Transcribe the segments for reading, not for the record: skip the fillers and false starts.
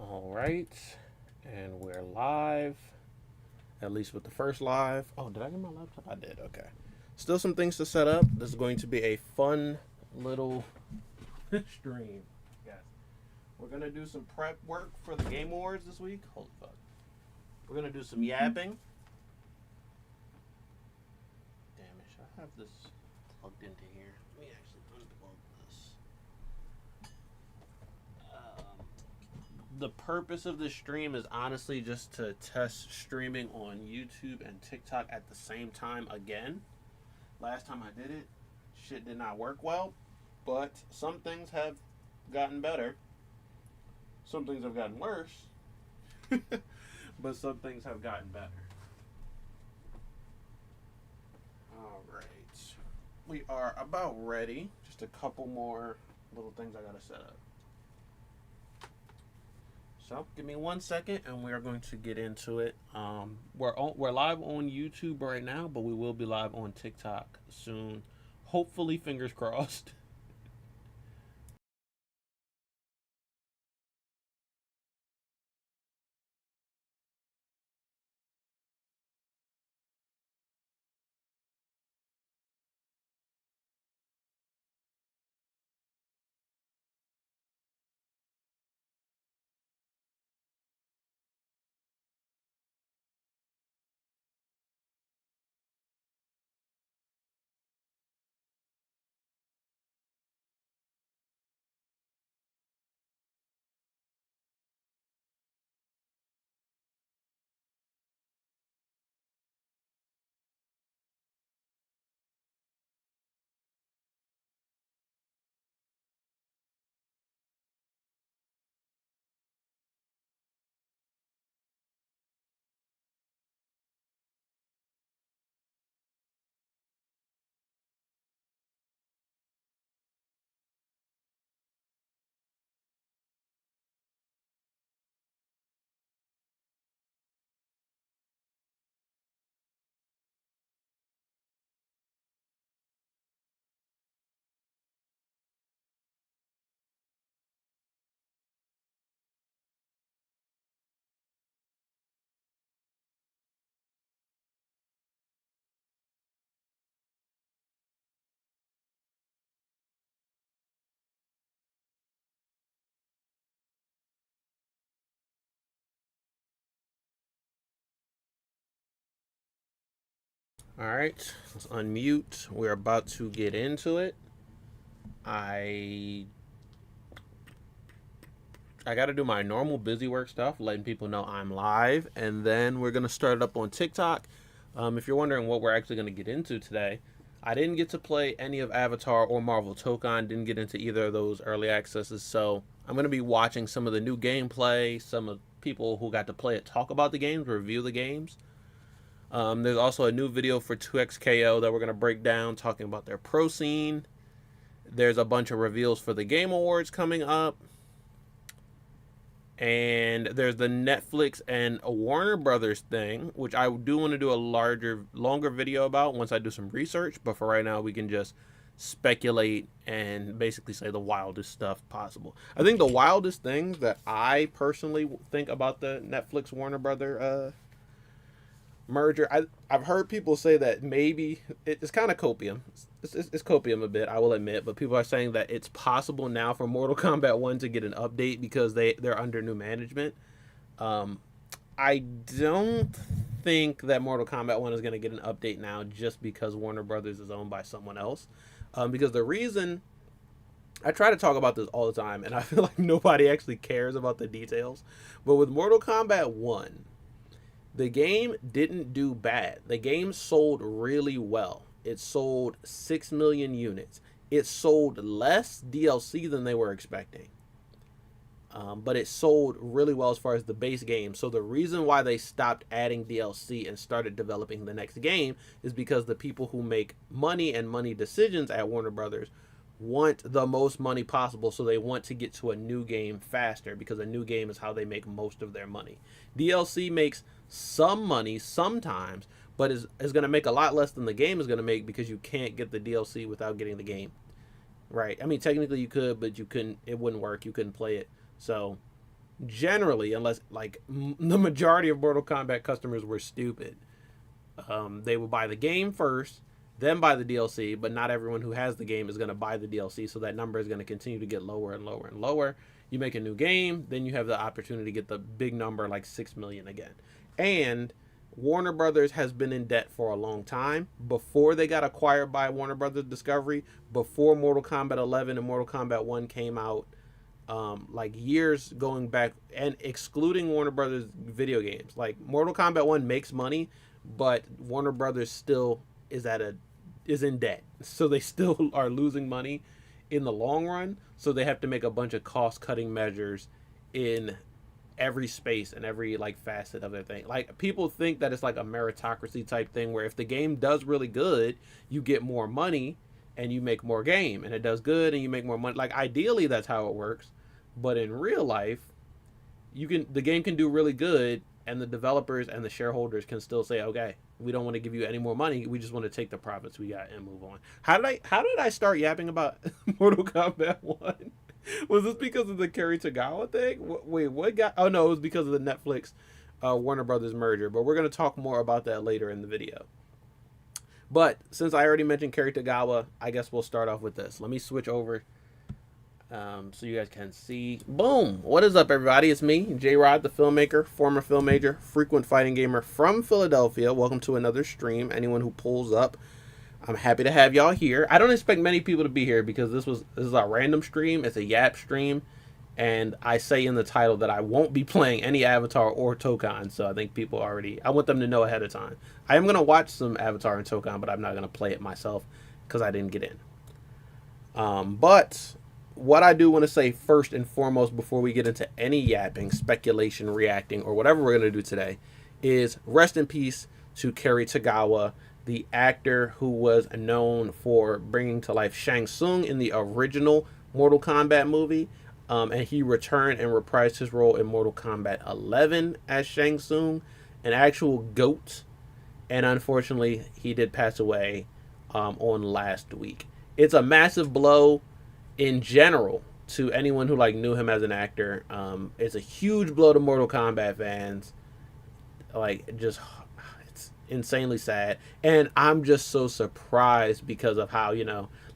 All right, and we're live. At least with the first live. Oh, did I get my laptop? I did. Okay. Still some things to set up. This is going to be a fun little stream, guys. We're gonna do some prep work for the Game Awards this week. Holy fuck. We're gonna do some yapping. Damn it! Should I have this plugged into here? Let me actually unplug this. The purpose of this stream is honestly just to test streaming on YouTube and TikTok at the same time again. Last time I did it, shit did not work well, but some things have gotten better. Some things have gotten worse, but some things have gotten better. All right. We are about ready. Just a couple more little things I gotta set up. So give me 1 second, and we are going to get into it. We're live on YouTube right now, but we will be live on TikTok soon. Hopefully, fingers crossed. All right, let's unmute. We're about to get into it. I got to do my normal busy work stuff, letting people know I'm live, and then we're gonna start it up on TikTok. If you're wondering what we're actually gonna get into today, I didn't get to play any of Avatar or Marvel TOKON. Didn't get into either of those early accesses, so I'm gonna be watching some of the new gameplay. Some of people who got to play it talk about the games, review the games. There's also a new video for 2XKO that we're gonna break down, talking about their pro scene. There's a bunch of reveals for the Game Awards coming up. And there's the Netflix and a Warner Brothers thing, which I do want to do a longer video about once I do some research. But for right now, we can just speculate and basically say the wildest stuff possible. I think the wildest things that I personally think about the Netflix Warner Brother merger, I've heard people say that maybe it's kind of copium. It's copium a bit, I will admit, but people are saying that it's possible now for Mortal Kombat 1 to get an update because they're under new management. I don't think that Mortal Kombat 1 is going to get an update now just because Warner Brothers is owned by someone else. Because the reason I try to talk about this all the time, and I feel like nobody actually cares about the details, but with Mortal Kombat 1, the game didn't do bad. The game sold really well. It sold 6 million units. It sold less DLC than they were expecting. But it sold really well as far as the base game. So the reason why they stopped adding DLC and started developing the next game is because the people who make money and money decisions at Warner Brothers want the most money possible, so they want to get to a new game faster because a new game is how they make most of their money. DLC makes some money sometimes, but is going to make a lot less than the game is going to make because you can't get the DLC without getting the game. Right? I mean, technically you could, but you couldn't. It wouldn't work. You couldn't play it. So generally, unless like the majority of Mortal Kombat customers were stupid, they will buy the game first, then buy the DLC. But not everyone who has the game is going to buy the DLC, so that number is going to continue to get lower and lower and lower. You make a new game, then you have the opportunity to get the big number like 6 million again. And Warner Brothers has been in debt for a long time. Before they got acquired by Warner Brothers Discovery, before Mortal Kombat 11 and Mortal Kombat 1 came out, like years going back, and excluding Warner Brothers video games, like Mortal Kombat 1 makes money, but Warner Brothers still is in debt, so they still are losing money in the long run. So they have to make a bunch of cost cutting measures in every space and every like facet of their thing. Like, people think that it's like a meritocracy type thing where if the game does really good, you get more money and you make more game, and it does good and you make more money. Like, ideally that's how it works, but in real life, the game can do really good and the developers and the shareholders can still say, okay, we don't want to give you any more money, we just want to take the profits we got and move on. How did I start yapping about Mortal Kombat 1? Was this because of the Cary Tagawa thing? Wait, what got... Oh, no, it was because of the Netflix Warner Brothers merger. But we're going to talk more about that later in the video. But since I already mentioned Cary Tagawa, I guess we'll start off with this. Let me switch over so you guys can see. Boom! What is up, everybody? It's me, J-Rod, the filmmaker, former filmmaker, frequent fighting gamer from Philadelphia. Welcome to another stream. Anyone who pulls up, I'm happy to have y'all here. I don't expect many people to be here because this is a random stream. It's a Yap stream, and I say in the title that I won't be playing any Avatar or Tokon, so I think people already... I want them to know ahead of time. I am going to watch some Avatar and Tokon, but I'm not going to play it myself because I didn't get in. But what I do want to say first and foremost before we get into any yapping, speculation, reacting, or whatever we're going to do today is rest in peace to Cary Tagawa, the actor who was known for bringing to life Shang Tsung in the original Mortal Kombat movie. And he returned and reprised his role in Mortal Kombat 11 as Shang Tsung, an actual GOAT. And unfortunately, he did pass away on last week. It's a massive blow in general to anyone who like knew him as an actor. It's a huge blow to Mortal Kombat fans. Like, just... insanely sad, and I'm just so surprised because of how,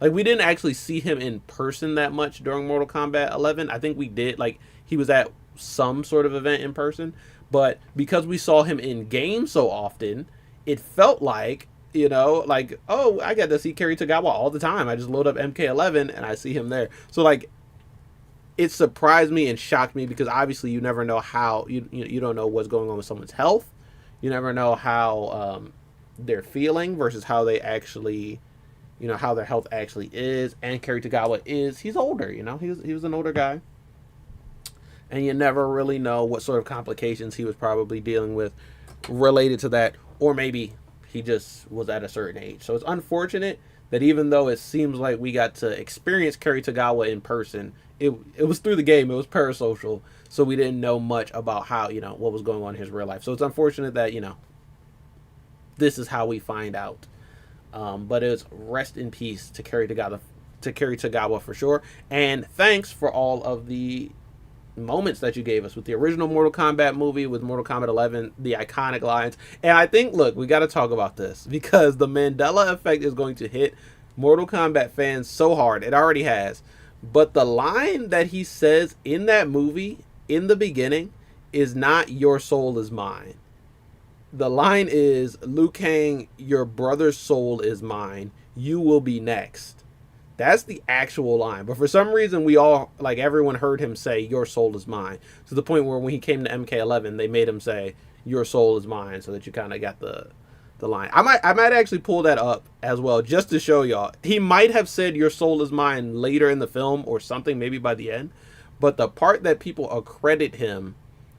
like, we didn't actually see him in person that much during Mortal Kombat 11. I think we did, like, he was at some sort of event in person, but because we saw him in game so often, it felt like, like, oh, I get to see Cary Tagawa all the time. I just load up MK11 and I see him there. So, like, it surprised me and shocked me because obviously you never know how, you don't know what's going on with someone's health. You never know how they're feeling versus how they actually, how their health actually is. And Cary Tagawa he's older, he was an older guy. And you never really know what sort of complications he was probably dealing with related to that. Or maybe he just was at a certain age. So it's unfortunate that even though it seems like we got to experience Cary Tagawa in person, it was through the game, it was parasocial. So we didn't know much about how, what was going on in his real life. So it's unfortunate that, this is how we find out. But it's rest in peace to Cary Tagawa for sure. And thanks for all of the moments that you gave us with the original Mortal Kombat movie, with Mortal Kombat 11, the iconic lines. And I think, look, we got to talk about this because the Mandela effect is going to hit Mortal Kombat fans so hard. It already has. But the line that he says in that movie in the beginning is not "your soul is mine." The line is, "Liu Kang, your brother's soul is mine. You will be next." That's the actual line. But for some reason, we all, like, everyone heard him say, "Your soul is mine." To the point where when he came to MK11, they made him say, "Your soul is mine," so that you kind of got the line. I might actually pull that up as well, just to show y'all. He might have said "your soul is mine" later in the film or something, maybe by the end. But the part that people accredit him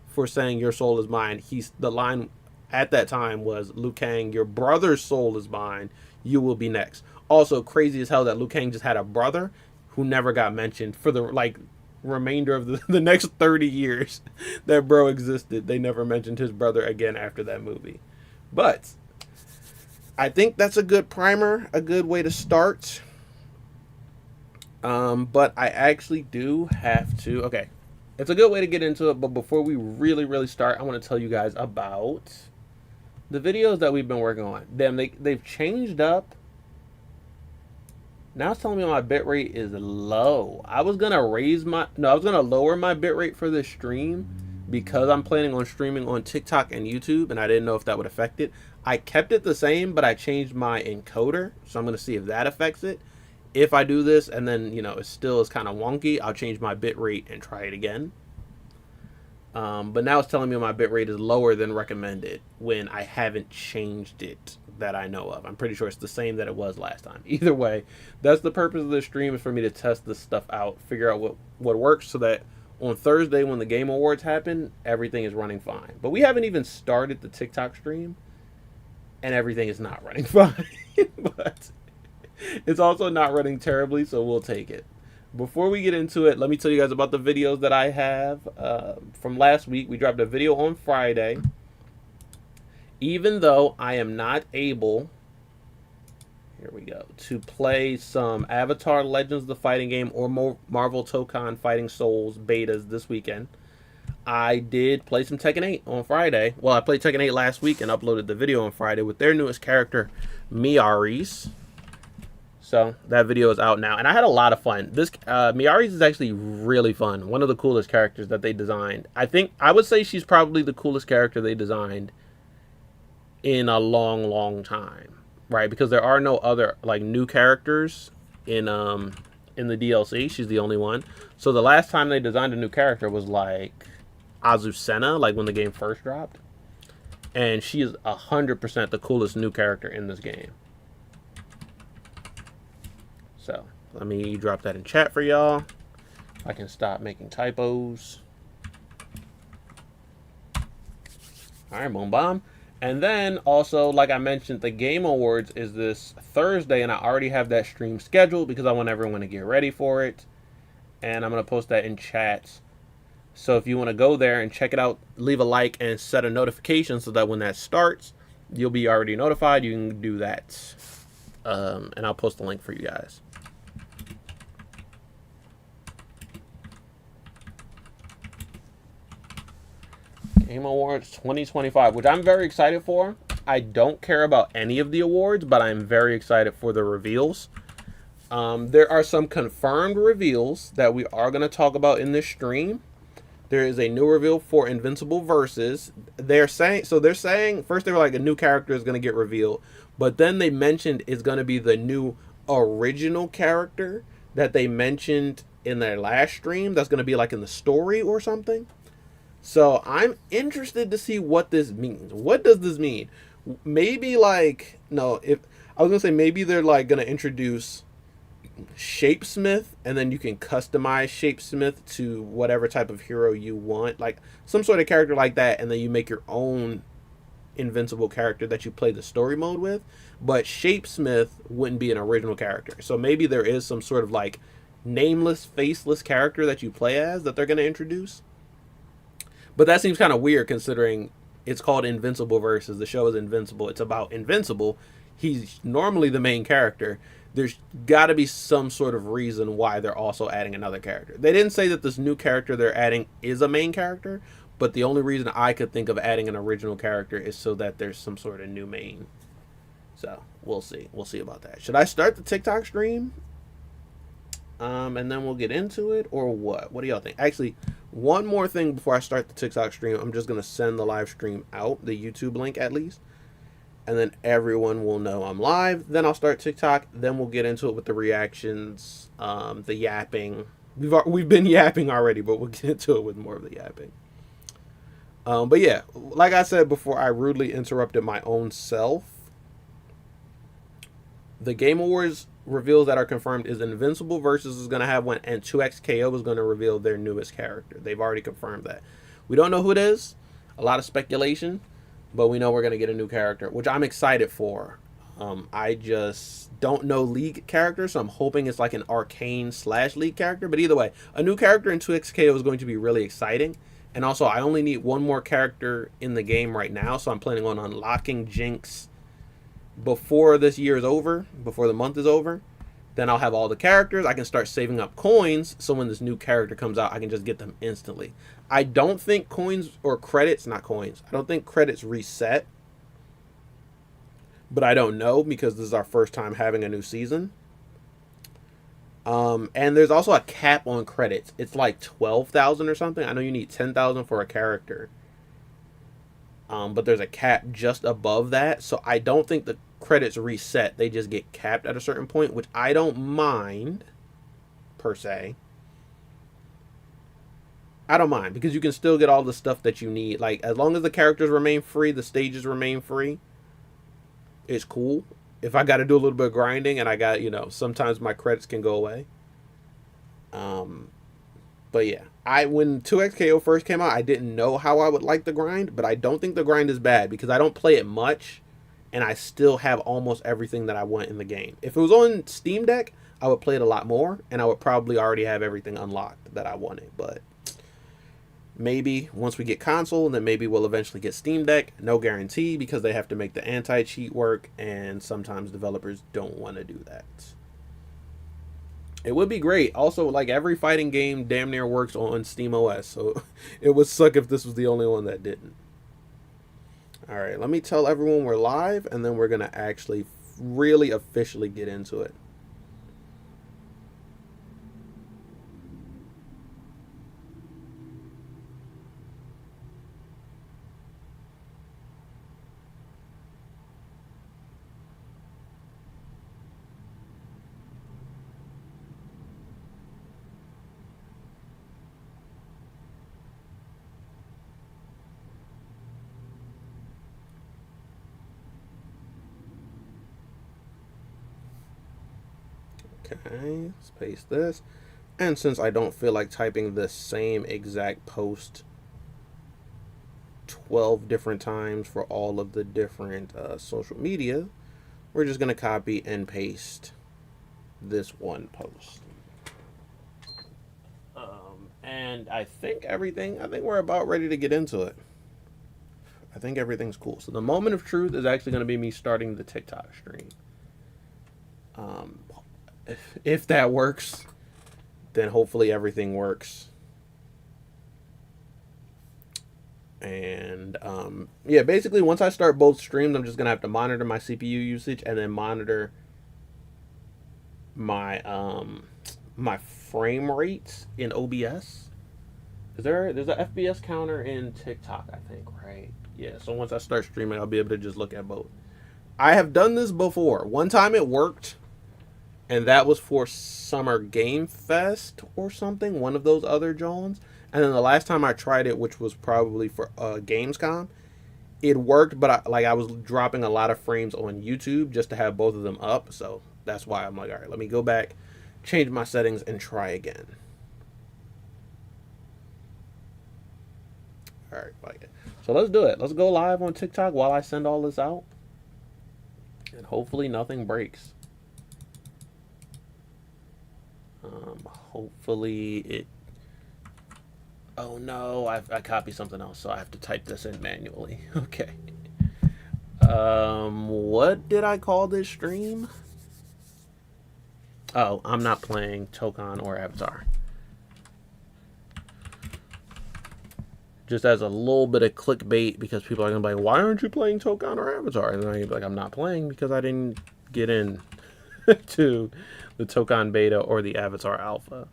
for saying "your soul is mine," the line at that time was, "Liu Kang, your brother's soul is mine. You will be next." Also, crazy as hell that Liu Kang just had a brother who never got mentioned for the, like, remainder of the next 30 years that bro existed. They never mentioned his brother again after that movie. But I think that's a good primer, a good way to start. But I actually do have to... Okay. it's a good way to get into it. But before we really start, I want to tell you guys about the videos that we've been working on. Damn, they've changed up. Now it's telling me my bitrate is low. I was gonna lower my bitrate for this stream because I'm planning on streaming on TikTok and YouTube, and I didn't know if that would affect it. I kept it the same, but I changed my encoder, so I'm gonna see if that affects it. If I do this and then, you know, it still is kind of wonky, I'll change my bitrate and try it again. But now it's telling me my bitrate is lower than recommended when I haven't changed it that I know of. I'm pretty sure it's the same that it was last time. Either way, that's the purpose of this stream, is for me to test this stuff out, figure out what works, so that on Thursday when the Game Awards happen, everything is running fine. But we haven't even started the TikTok stream, and everything is not running fine. But it's also not running terribly, so we'll take it. Before we get into it, let me tell you guys about the videos that I have from last week. We dropped a video on Friday. Even though I am not able, here we go, to play some Avatar Legends of the Fighting Game or Marvel TOKON Fighting Souls betas this weekend, I did play some Tekken 8 on Friday. Well, I played Tekken 8 last week and uploaded the video on Friday with their newest character, Miary's. So that video is out now, and I had a lot of fun. This Miary's is actually really fun. One of the coolest characters that they designed. I would say she's probably the coolest character they designed in a long time, right? Because there are no other like new characters in the DLC. She's the only one. So the last time they designed a new character was like Azucena, like when the game first dropped, and she is 100% the coolest new character in this game. So let me drop that in chat for y'all. I can stop making typos. All right, boom, bomb. And then also, like I mentioned, the Game Awards is this Thursday, and I already have that stream scheduled because I want everyone to get ready for it. And I'm going to post that in chat. So if you want to go there and check it out, leave a like and set a notification so that when that starts, you'll be already notified. You can do that. And I'll post the link for you guys. Game Awards 2025, which I'm very excited for. I don't care about any of the awards, but I'm very excited for the reveals. There are some confirmed reveals that we are going to talk about in this stream. There is a new reveal for Invincible Versus. They're saying first they were like a new character is going to get revealed, but then they mentioned it's going to be the new original character that they mentioned in their last stream. That's going to be like in the story or something. So I'm interested to see what this means. What does this mean? Maybe like, no, if I was gonna say maybe they're like gonna introduce Shapesmith, and then you can customize Shapesmith to whatever type of hero you want, like some sort of character like that, and then you make your own invincible character that you play the story mode with. But Shapesmith wouldn't be an original character. So maybe there is some sort of like nameless, faceless character that you play as that they're gonna introduce. But that seems kind of weird considering it's called Invincible Versus. The show is Invincible. It's about Invincible. He's normally the main character. There's got to be some sort of reason why they're also adding another character. They didn't say that this new character they're adding is a main character, but the only reason I could think of adding an original character is so that there's some sort of new main. So we'll see. We'll see about that. Should I start the TikTok stream? And then we'll get into it, or what? What do y'all think? Actually, one more thing before I start the TikTok stream. I'm just going to send the live stream out, the YouTube link at least. And then everyone will know I'm live. Then I'll start TikTok. Then we'll get into it with the reactions, the yapping. We've been yapping already, but we'll get into it with more of the yapping. But yeah, like I said before, I rudely interrupted my own self. The Game Awards reveals that are confirmed is Invincible Versus is going to have one, and 2XKO is going to reveal their newest character. They've already confirmed that. We don't know who it is. A lot of speculation, but we know we're going to get a new character, which I'm excited for. I just don't know League characters, so I'm hoping it's like an Arcane / League character. But either way, a new character in 2XKO is going to be really exciting. And also, I only need one more character in the game right now, so I'm planning on unlocking Jinx before this year is over, before the month is over. Then I'll have all the characters. I can start saving up coins, so when this new character comes out, I can just get them instantly. I don't think coins or credits, not coins, I don't think credits reset. But I don't know because this is our first time having a new season. And there's also a cap on credits. It's like 12,000 or something. I know you need 10,000 for a character. But there's a cap just above that. So I don't think the credits reset. They just get capped at a certain point, which I don't mind, per se. I don't mind because you can still get all the stuff that you need. Like, as long as the characters remain free, the stages remain free, it's cool. If I got to do a little bit of grinding and I got, sometimes my credits can go away. But yeah, when 2XKO first came out, I didn't know how I would like the grind, but I don't think the grind is bad because I don't play it much and I still have almost everything that I want in the game. If it was on Steam Deck, I would play it a lot more and I would probably already have everything unlocked that I wanted, but maybe once we get console, then maybe we'll eventually get Steam Deck. No guarantee because they have to make the anti-cheat work, and sometimes developers don't want to do that. It would be great. Also, like, every fighting game damn near works on SteamOS, so it would suck if this was the only one that didn't. Alright, let me tell everyone we're live, and then we're going to actually really officially get into it. Okay, let's paste this. And since I don't feel like typing the same exact post 12 different times for all of the different social media, we're just going to copy and paste this one post. And I think we're about ready to get into it. I think everything's cool. So the moment of truth is actually going to be me starting the TikTok stream. If that works, then hopefully everything works. And yeah, basically once I start both streams, I'm just gonna have to monitor my CPU usage and then monitor my my frame rates in OBS. There's a FPS counter in TikTok, I think, right? Yeah, so once I start streaming, I'll be able to just look at both. I have done this before. One time it worked, and that was for Summer Game Fest or something, one of those other Johns. And then the last time I tried it, which was probably for Gamescom, it worked, but I was dropping a lot of frames on YouTube just to have both of them up. So that's why I'm like, all right, let me go back, change my settings, and try again. All right, so let's do it. Let's go live on TikTok while I send all this out. And hopefully nothing breaks. Hopefully it... Oh no, I copied something else, so I have to type this in manually. Okay. What did I call this stream? Oh, I'm not playing Tokon or Avatar. Just as a little bit of clickbait, because people are going to be like, why aren't you playing Tokon or Avatar? And I'm like, I'm not playing because I didn't get in to the Tokon Beta or the Avatar Alpha.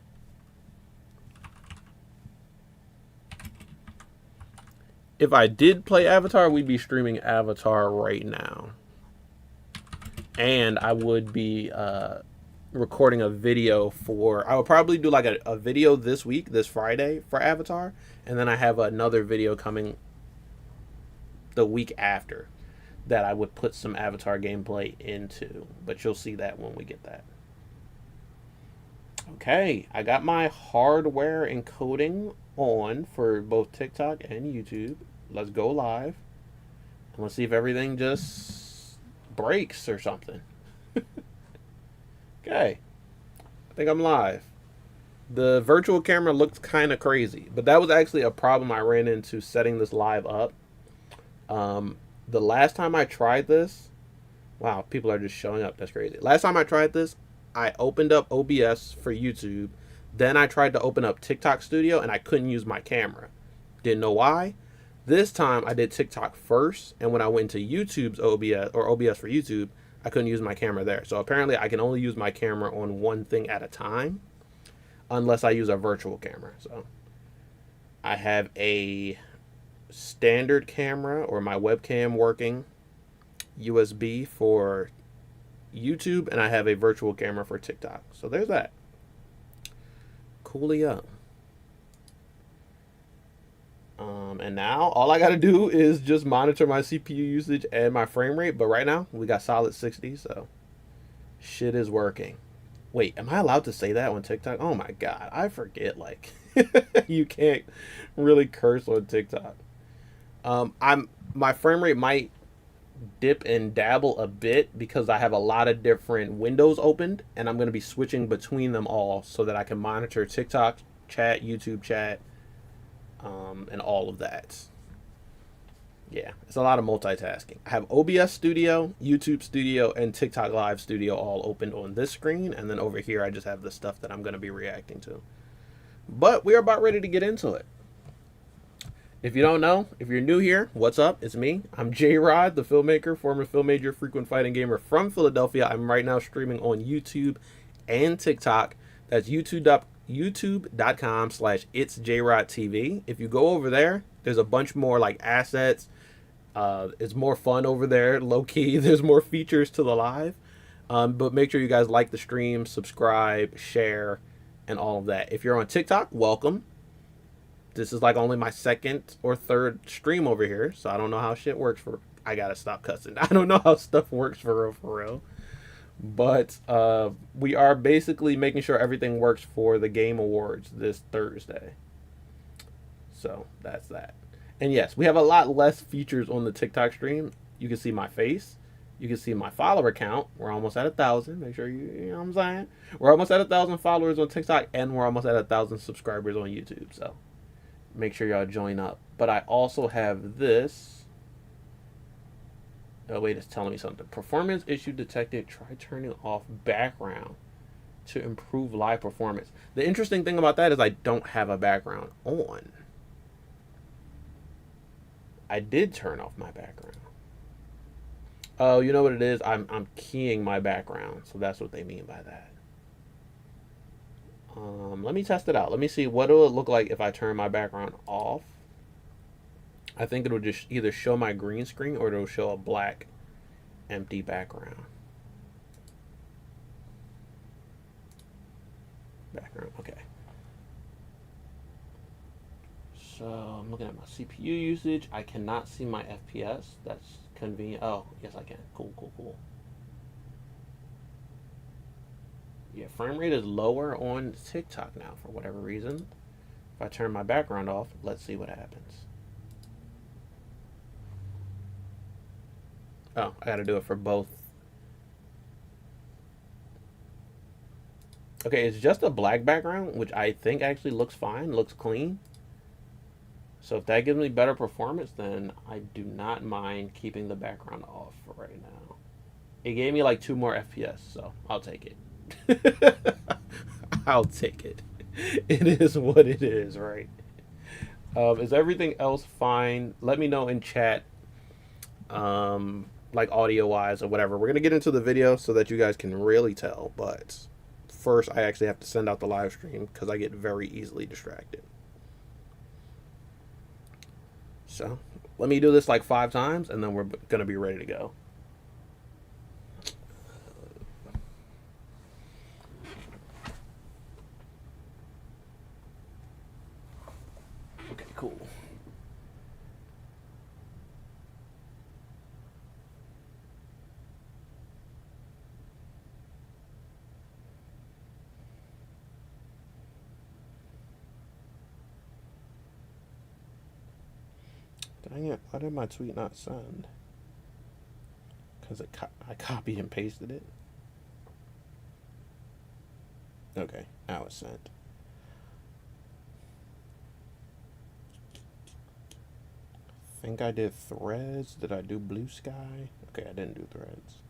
If I did play Avatar, we'd be streaming Avatar right now. And I would be recording a video for... I would probably do like a video this week, this Friday, for Avatar. And then I have another video coming the week after that I would put some Avatar gameplay into. But you'll see that when we get that. Okay, I got my hardware encoding on for both TikTok and YouTube. Let's go live. And let's see if everything just breaks or something. Okay. I think I'm live. The virtual camera looked kind of crazy, but that was actually a problem I ran into setting this live up. The last time I tried this... Wow, people are just showing up. That's crazy. Last time I tried this, I opened up OBS for YouTube. Then I tried to open up TikTok Studio and I couldn't use my camera. Didn't know why. This time I did TikTok first, and when I went to YouTube's OBS or OBS for YouTube, I couldn't use my camera there. So apparently I can only use my camera on one thing at a time unless I use a virtual camera. So I have a standard camera or my webcam working USB for YouTube, and I have a virtual camera for TikTok. So there's that. Coolio. And now all I gotta do is just monitor my CPU usage and my frame rate. But right now we got solid 60, so shit is working. Wait, am I allowed to say that on TikTok? Oh my god, I forget. Like, you can't really curse on TikTok. My frame rate might dip and dabble a bit because I have a lot of different windows opened, and I'm going to be switching between them all so that I can monitor TikTok chat, YouTube chat, and all of that. Yeah, it's a lot of multitasking. I have OBS Studio, YouTube Studio, and TikTok Live Studio all opened on this screen, and then over here I just have the stuff that I'm going to be reacting to. But we are about ready to get into it. If you don't know, if you're new here, what's up? It's me. I'm J-Rod, the filmmaker, former film major, frequent fighting gamer from Philadelphia. I'm right now streaming on YouTube and TikTok. That's youtube.com/itsjrodtv. If you go over there, there's a bunch more like assets. It's more fun over there, low key. There's more features to the live. But make sure you guys like the stream, subscribe, share, and all of that. If you're on TikTok, welcome. This is like only my second or third stream over here, so I don't know how shit works for... I gotta stop cussing. I don't know how stuff works for real. But we are basically making sure everything works for the Game Awards this Thursday. So that's that. And yes, we have a lot less features on the TikTok stream. You can see my face. You can see my follower count. We're almost at 1,000. Make sure you know what I'm saying? We're almost at 1,000 followers on TikTok, and we're almost at 1,000 subscribers on YouTube, so... make sure y'all join up. But I also have this. Oh, wait, it's telling me something. Performance issue detected. Try turning off background to improve live performance. The interesting thing about that is I don't have a background on. I did turn off my background. Oh, you know what it is? I'm keying my background. So that's what they mean by that. Let me test it out. Let me see what will it look like if I turn my background off. I think it'll just either show my green screen or it'll show a black empty background. Okay. So I'm looking at my CPU usage. I cannot see my FPS. That's convenient. Oh, yes I can. Cool. Yeah, frame rate is lower on TikTok now for whatever reason. If I turn my background off, let's see what happens. Oh, I gotta do it for both. Okay, it's just a black background, which I think actually looks fine, looks clean. So if that gives me better performance, then I do not mind keeping the background off for right now. It gave me like 2 more FPS, so I'll take it. I'll take it. It is what it is, right? Is everything else fine? Let me know in chat, like audio wise or whatever. We're gonna get into the video so that you guys can really tell, but first I actually have to send out the live stream because I get very easily distracted. So let me do this like 5 times and then we're gonna be ready to go. Cool. Dang it, why did my tweet not send? Because I copied and pasted it. Okay, now it's sent. I think I did Threads. Did I do Blue Sky? Okay, I didn't do Threads.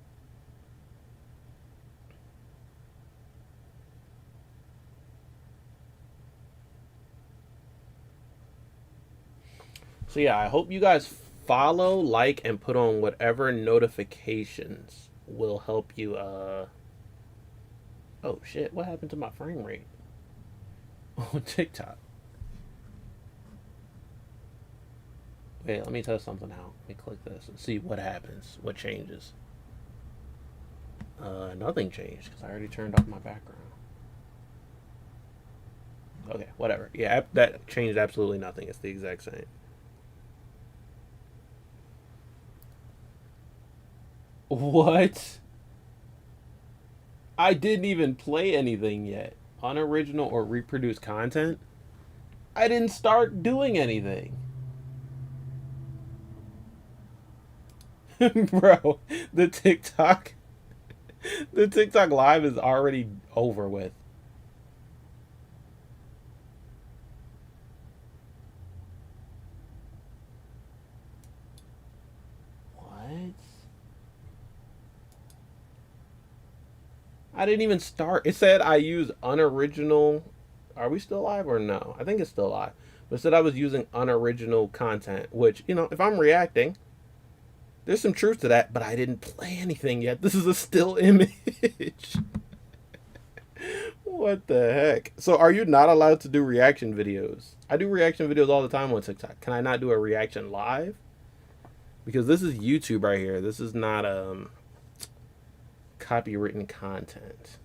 So yeah, I hope you guys follow, like, and put on whatever notifications will help you. Oh shit! What happened to my frame rate on TikTok? Wait, let me test something out. Let me click this and see what happens. What changes? Nothing changed because I already turned off my background. Okay, whatever. Yeah, that changed absolutely nothing. It's the exact same. What? I didn't even play anything yet. Unoriginal or reproduced content? I didn't start doing anything. Bro, the TikTok live is already over with. What? I didn't even start. It said I use unoriginal. Are we still live or no? I think it's still live. But it said I was using unoriginal content, which, you know, if I'm reacting, there's some truth to that, but I didn't play anything yet. This is a still image. What the heck? So are you not allowed to do reaction videos? I do reaction videos all the time on TikTok. Can I not do a reaction live? Because this is YouTube right here. This is not copywritten content.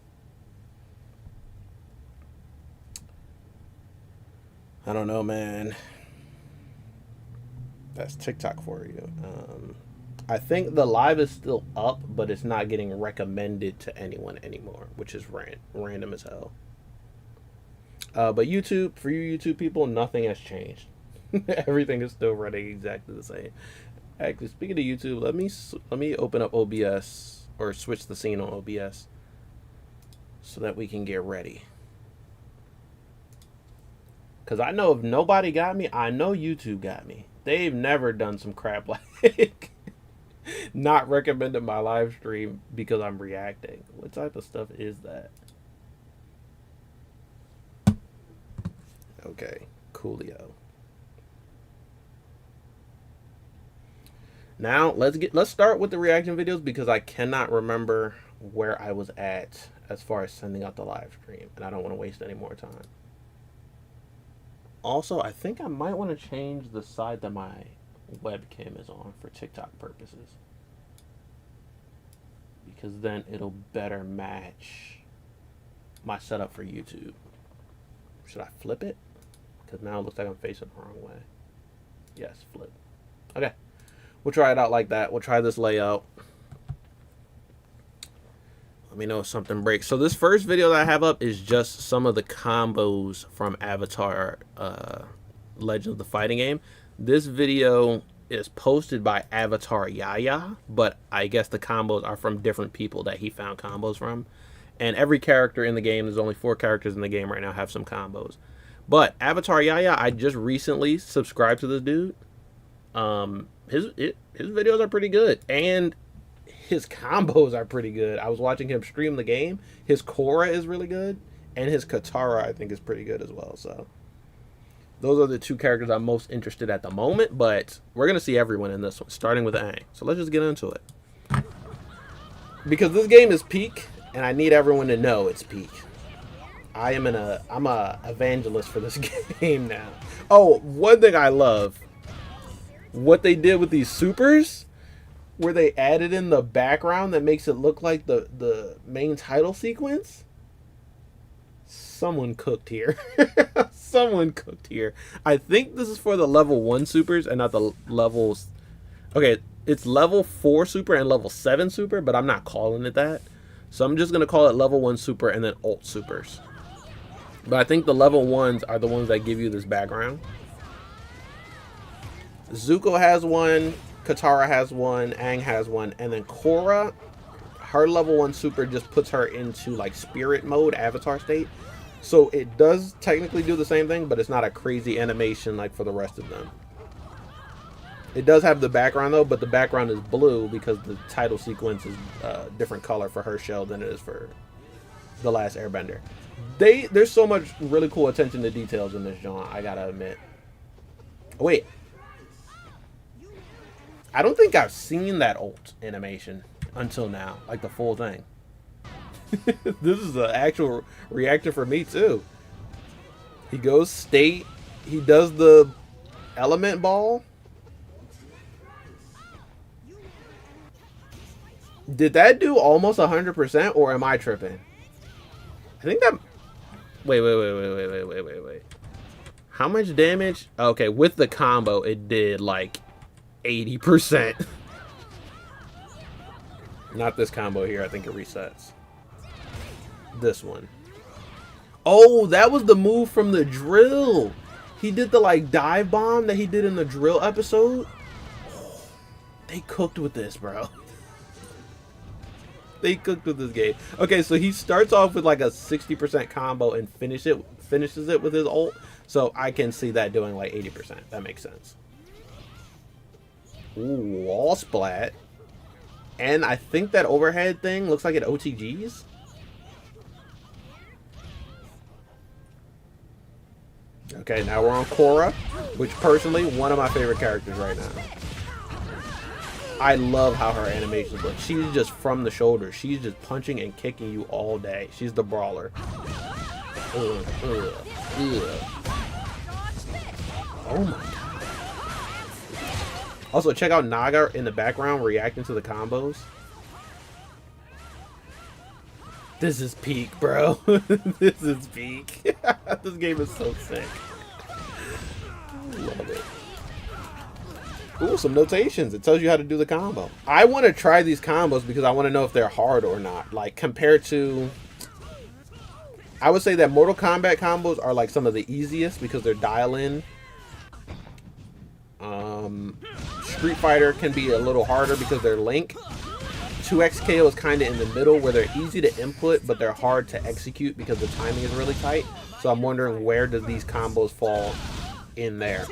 I don't know, man. That's TikTok for you. I think the live is still up, but it's not getting recommended to anyone anymore, which is random as hell. But YouTube, for you YouTube people, nothing has changed. Everything is still running exactly the same. Actually, speaking of YouTube, let me open up OBS or switch the scene on OBS so that we can get ready. Because I know if nobody got me, I know YouTube got me. They've never done some crap like not recommended my live stream because I'm reacting. What type of stuff is that? Okay, coolio. Now let's start with the reaction videos because I cannot remember where I was at as far as sending out the live stream, and I don't want to waste any more time. Also, I think I might want to change the side that my webcam is on for TikTok purposes, because then it'll better match my setup for YouTube. Should I flip it? Because now it looks like I'm facing the wrong way. Yes, flip. Okay. We'll try it out like that. We'll try this layout. Let me know if something breaks. So this first video that I have up is just some of the combos from Avatar Legends of the Fighting Game. This video is posted by Avatar Yaya, but I guess the combos are from different people that he found combos from. And every character in the game, there's only 4 characters in the game right now, have some combos. But Avatar Yaya, I just recently subscribed to this dude. His videos are pretty good, and his combos are pretty good. I was watching him stream the game. His Korra is really good, and his Katara I think is pretty good as well. So those are the 2 characters I'm most interested at the moment, but we're gonna see everyone in this one, starting with Aang. So let's just get into it, because this game is peak, and I need everyone to know it's peak. I'm a evangelist for this game now. Oh, one thing I love, what they did with these supers, where they added in the background that makes it look like the main title sequence. Someone cooked here. Someone cooked here. I think this is for the level 1 supers and not the levels. Okay, it's level 4 super and level 7 super, but I'm not calling it that. So I'm just going to call it level 1 super and then ult supers. But I think the level 1s are the ones that give you this background. Zuko has one, Katara has one, Aang has one, and then Korra, her level 1 super just puts her into like spirit mode, avatar state. So it does technically do the same thing, but it's not a crazy animation like for the rest of them. It does have the background though, but the background is blue because the title sequence is a different color for her shell than it is for The Last Airbender. There's so much really cool attention to details in this genre, I gotta admit. Wait, I don't think I've seen that ult animation until now, like the full thing. This is the actual reaction for me too. He goes state. He does the element ball. Did that do almost 100% or am I tripping? I think that... Wait. How much damage? Okay, with the combo, it did like 80%. Not this combo here. I think it resets. This one. Oh, that was the move from the drill. He did the like dive bomb that he did in the drill episode. Oh, they cooked with this, bro. They cooked with this game. Okay, so he starts off with like a 60% combo and finishes it with his ult. So I can see that doing like 80%. That makes sense. Ooh, wall splat. And I think that overhead thing looks like it OTGs. Okay, now we're on Korra, which personally, one of my favorite characters right now. I love how her animations look. She's just from the shoulder. She's just punching and kicking you all day. She's the brawler. Oh my god. Also, check out Naga in the background reacting to the combos. This is peak, bro. This is peak. This game is so sick. I love it. Ooh, some notations. It tells you how to do the combo. I want to try these combos because I want to know if they're hard or not. Like, compared to... I would say that Mortal Kombat combos are like some of the easiest because they're dial-in. Street Fighter can be a little harder because they're Link. 2XKO is kind of in the middle where they're easy to input, but they're hard to execute because the timing is really tight. So I'm wondering, where do these combos fall in there?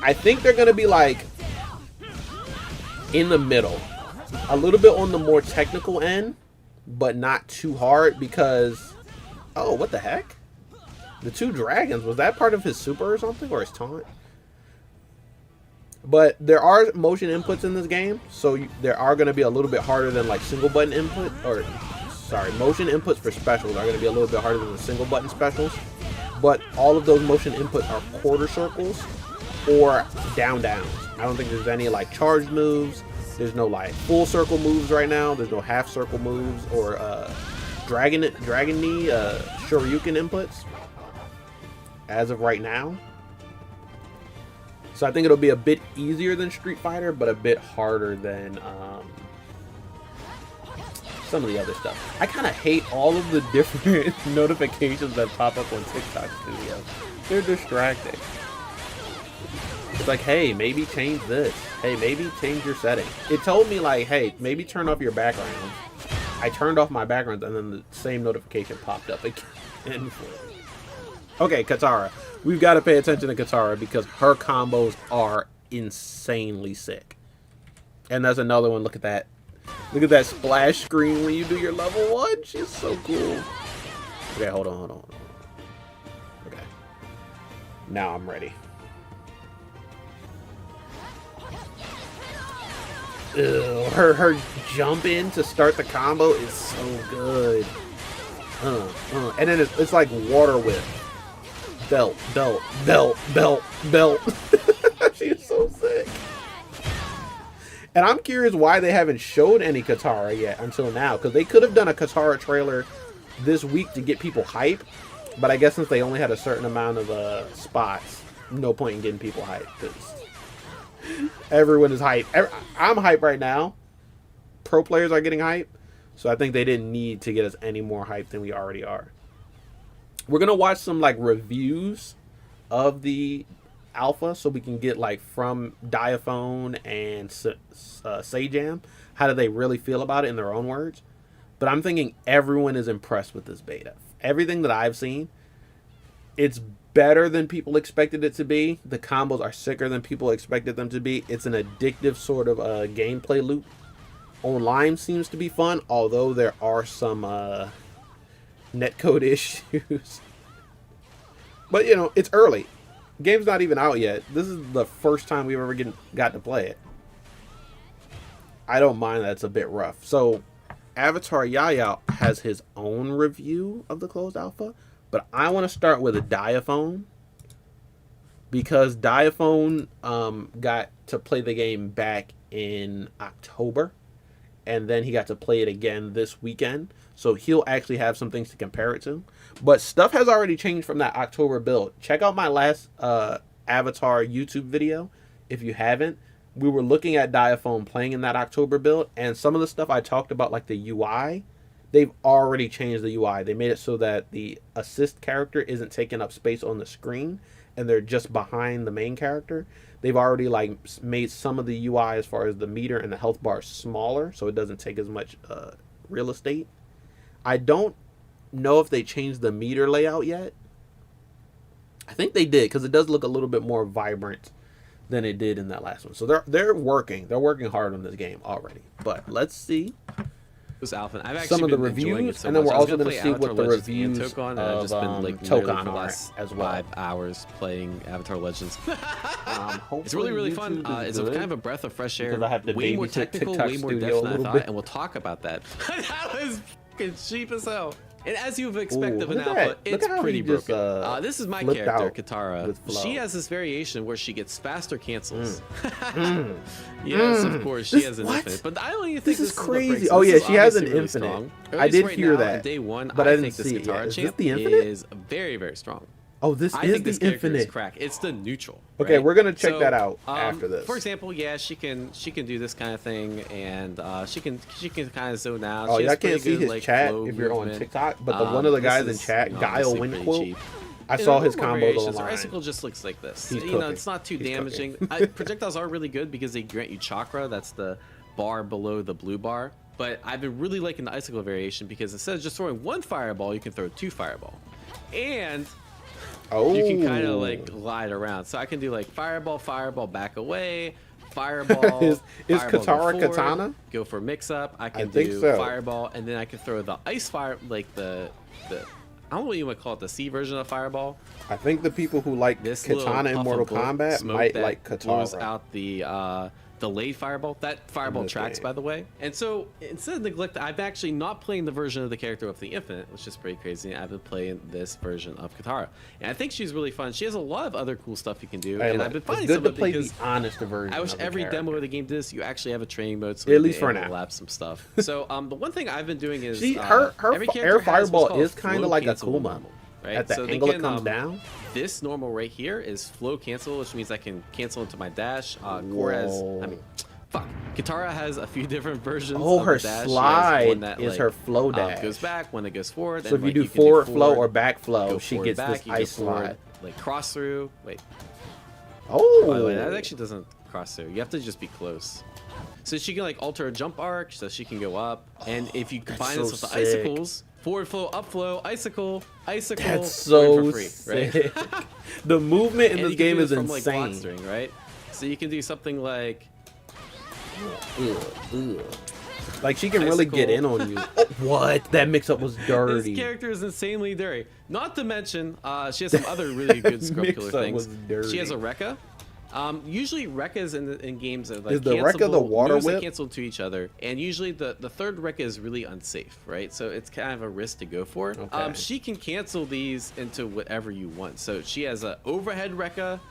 I think they're going to be like in the middle. A little bit on the more technical end, but not too hard because... Oh, what the heck? The two dragons, was that part of his super or something? Or his taunt? But there are motion inputs in this game, so there are going to be a little bit harder than like single button input, or sorry, motion inputs for specials are going to be a little bit harder than the single button specials. But all of those motion inputs are quarter circles or downs. I don't think there's any like charged moves. There's no like full circle moves right now. There's no half circle moves or dragon knee shoryuken inputs as of right now. So I think it'll be a bit easier than Street Fighter, but a bit harder than some of the other stuff. I kind of hate all of the different notifications that pop up on TikTok Studio. They're distracting. It's like, hey, maybe change this. Hey, maybe change your setting. It told me like, hey, maybe turn off your background. I turned off my background and then the same notification popped up again for me. Okay, Katara. We've got to pay attention to Katara because her combos are insanely sick. And that's another one. Look at that. Look at that splash screen when you do your level 1. She's so cool. Okay, hold on. Okay. Now I'm ready. Ew, her jump in to start the combo is so good. And then it's like water whip. Belt. She is so sick. And I'm curious why they haven't showed any Katara yet until now. Because they could have done a Katara trailer this week to get people hype. But I guess since they only had a certain amount of spots, no point in getting people hyped. Because everyone is hyped. I'm hyped right now. Pro players are getting hyped. So I think they didn't need to get us any more hyped than we already are. We're going to watch some like reviews of the alpha so we can get like from Diaphone and Sajam, how do they really feel about it in their own words. But I'm thinking everyone is impressed with this beta. Everything that I've seen, it's better than people expected it to be. The combos are sicker than people expected them to be. It's an addictive sort of gameplay loop. Online seems to be fun, although there are some netcode issues. But, you know, it's early. Game's not even out yet. This is the first time we've ever got to play it. I don't mind that it's a bit rough. So, Avatar Yaya has his own review of the closed alpha, but I want to start with a Diaphone because Diaphone got to play the game back in October, and then he got to play it again this weekend. So he'll actually have some things to compare it to. But stuff has already changed from that October build. Check out my last Avatar YouTube video if you haven't. We were looking at Diaphone playing in that October build, and some of the stuff I talked about, like the UI, they've already changed the UI. They made it so that the assist character isn't taking up space on the screen, and they're just behind the main character. They've already like made some of the UI as far as the meter and the health bar smaller, so it doesn't take as much real estate. I don't know if they changed the meter layout yet. I think they did, because it does look a little bit more vibrant than it did in that last one. So they're working hard on this game already. But let's see Alpha. I've actually some of the been enjoying reviews, it so and then much. we're I was also gonna going to play see what Avatar the Legends and reviews Tokon, and of I've just been like Tokon for the are last as well. 5 hours playing Avatar Legends. It's really Hopefully fun. YouTube is It's a good, kind of a breath of fresh air. because I have to Way more babysit technical, TikTok way more Studio depth a than I little thought, bit. and we'll talk about that. That was fucking cheap as hell. And as you would expect of Ooh, an look at alpha, that. Look it's at how pretty he just, broken. This is my flipped character, out Katara. with flow. She has this variation where she gets faster cancels. Yes, of course, she has an what? infinite. But I don't even This think is is what breaks crazy. it. Oh This yeah, is she has an obviously really infinite. strong. At I least did right hear now, that. on day one, but I didn't think this see it Katara yet. Is this champ the infinite? is very, very strong. Oh, this I is think this the character infinite. is crack. It's the neutral. Okay, right? we're gonna check So, that out after this. For example, yeah, she can do this kind of thing, and she can kind of zone out. Oh She yeah, has I can't pretty see good, his like, chat flow if you're on movement. TikTok, but one of the This guys in is, chat, you know, Guile obviously pretty Windquill, cheap. I And saw there are his more combos variations. on Her line. icicle just looks like this. He's You know, cooking. it's not too He's damaging. Projectiles are really good because they grant you chakra. That's the bar below the blue bar. But I've been really liking the icicle variation because instead of just throwing one fireball, you can throw 2 fireball. And you can kind of like glide around. So I can do like fireball, back away, fireball. Is fireball, Katara go forward, Katana? Go for mix up. I can think do so. fireball, and then I can throw the ice fire, like the I don't know what you would call it, the C version of fireball. I think the people who like This Katana in little Mortal puff of Kombat smoke might that like blows Katara. out the delayed fireball. That fireball this tracks, game. by the way. And so instead of neglect, I'm actually not playing the version of the character with the infinite, which is pretty crazy. I've been playing this version of Katara, and I think she's really fun. She has a lot of other cool stuff you can do, Hey, and look, I've been it's finding good some to of it play because the honest version. I wish of the every character. demo of the game did this. You actually have a training mode, so At you least can for now. overlap some stuff. So the one thing I've been doing is See, every her character air has what's fireball called is kind flow of like a cancel Kuma. normal, right? At the So they angle it can, comes down. This normal right here is flow cancel, which means I can cancel into my dash. Core has, Katara has a few different versions. Oh, of her the dash. slide that, is like, her flow dash. Goes back, one that goes forward. So and, if you like, do can forward flow or back flow, go she forward, gets back, this you go ice forward, slide. like cross through. Wait. Oh, By the way, that actually doesn't cross through. You have to just be close. So she can like alter a jump arc, so she can go up. And if you combine this with the icicles, forward flow, up flow, icicle, that's win so for free, sick. right? The movement in And this you can game do is this from, like, block insane. string, right? So you can do something like Like she can really get in on you. What? That mix-up was dirty. this character is insanely dirty. Not to mention, she has some other really good scrub killer Mix-up was things. dirty. She has a Rekka. Usually Rekkas in games are like Is the Rekka the water moves that whip? cancel to each other, and usually the third Rekka is really unsafe, right? So it's kind of a risk to go for. Okay. She can cancel these into whatever you want. So she has a overhead Rekka,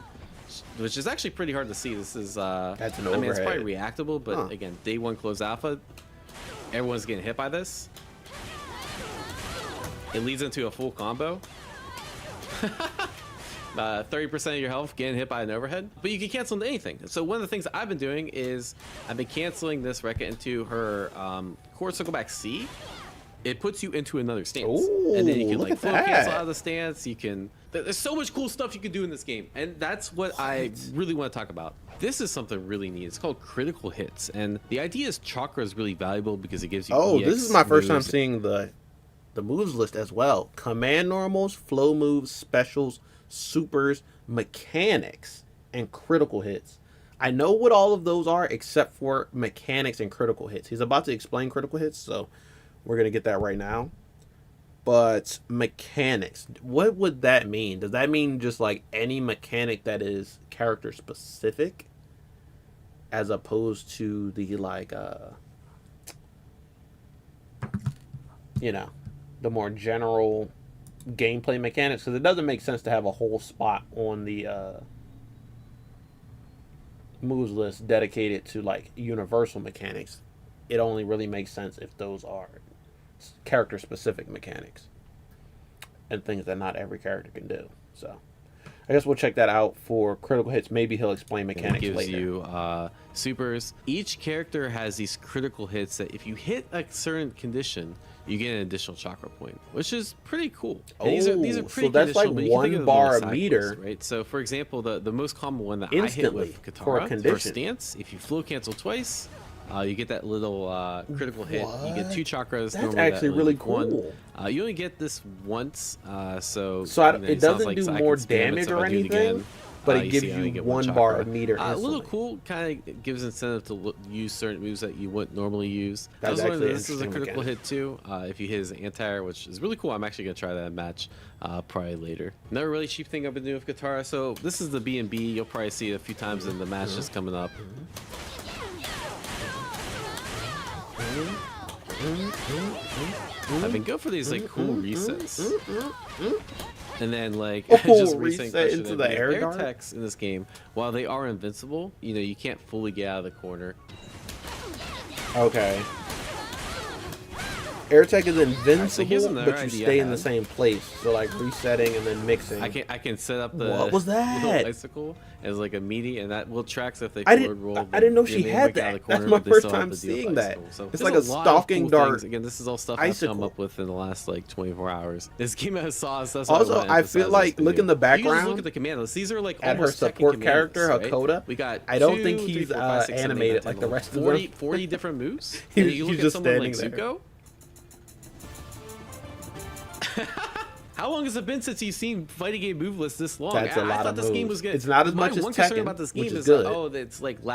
which is actually pretty hard to see. This is That's an I mean, it's overhead. probably reactable, but again, day 1 closed alpha, everyone's getting hit by this. It leads into a full combo. 30% of your health getting hit by an overhead, but you can cancel into anything. So one of the things that I've been doing is I've been canceling this Rekka into her core circle back C. It puts you into another stance, Ooh, and then you can look like at flow that. cancel out of the stance. You can. There's so much cool stuff you can do in this game, and that's what I really want to talk about. This is something really neat. It's called critical hits, and the idea is chakra is really valuable because it gives you. Oh, EX this is my first time moves. seeing the moves list as well. Command normals, flow moves, specials, supers, mechanics, and critical hits. I know what all of those are except for mechanics and critical hits. He's about to explain critical hits, so we're going to get that right now. But mechanics, what would that mean? Does that mean just like any mechanic that is character specific, as opposed to the like you know, the more general gameplay mechanics? Because it doesn't make sense to have a whole spot on the moves list dedicated to like universal mechanics. It only really makes sense if those are character specific mechanics and things that not every character can do. So I guess we'll check that out for critical hits. Maybe he'll explain mechanics later. It gives later. you supers. Each character has these critical hits that if you hit a certain condition, you get an additional chakra point, which is pretty cool. And these are pretty so that's like conditional, but you can think of 1 them bar as a side meter, quests, right? So for example, the most common one that I hit instantly with for a Katara condition. for stance, if you flow cancel twice, you get that little critical hit. You get 2 chakras. That's normally actually that really like one. cool. You only get this once, so It doesn't do more damage or anything, but it gives you 1 bar a meter. A little cool, kind of gives incentive to use certain moves that you wouldn't normally use. That's This is a interesting critical mechanic. hit too. If you hit his anti-air, which is really cool. I'm actually gonna try that match probably later. Another really cheap thing I've been doing with Katara. So this is the B&B. You'll probably see it a few times in the matches coming up. I've been go for these like cool resets. And then like just reset into the air dart? attacks in this game, while they are invincible, you know, you can't fully get out of the corner. Okay. Air tech is invincible, here's another but you idea stay I in the had. same place. So like resetting and then mixing. I can set up the What was that? little icicle as like a meaty, and that will tracks if they I forward didn't. roll. I didn't know then she they had break out of that. the corner, That's my but they first still have time to deal with seeing that. icicle. So It's there's like a lot of stalking cool dart things. Again, this is all stuff I've come icicle. up with in the last like 24 hours. This game has sauce. That's Also, what I, I feel like look in the You just look background at the command list. These are like at her almost Tekken support command character, lists, right? Hakoda. We got I don't 2, think 3, he's 4, 5, 6, 7, 8, 9, animated 10, like the 11, rest of 40, them. 40 different moves. He's And you look at just someone like standing there. Zuko. How long has it been since you've seen fighting game move lists this long? That's a lot I thought of this game moves. was good. It's not as My much as one concern Tekken, about this which game is is good. oh, it's like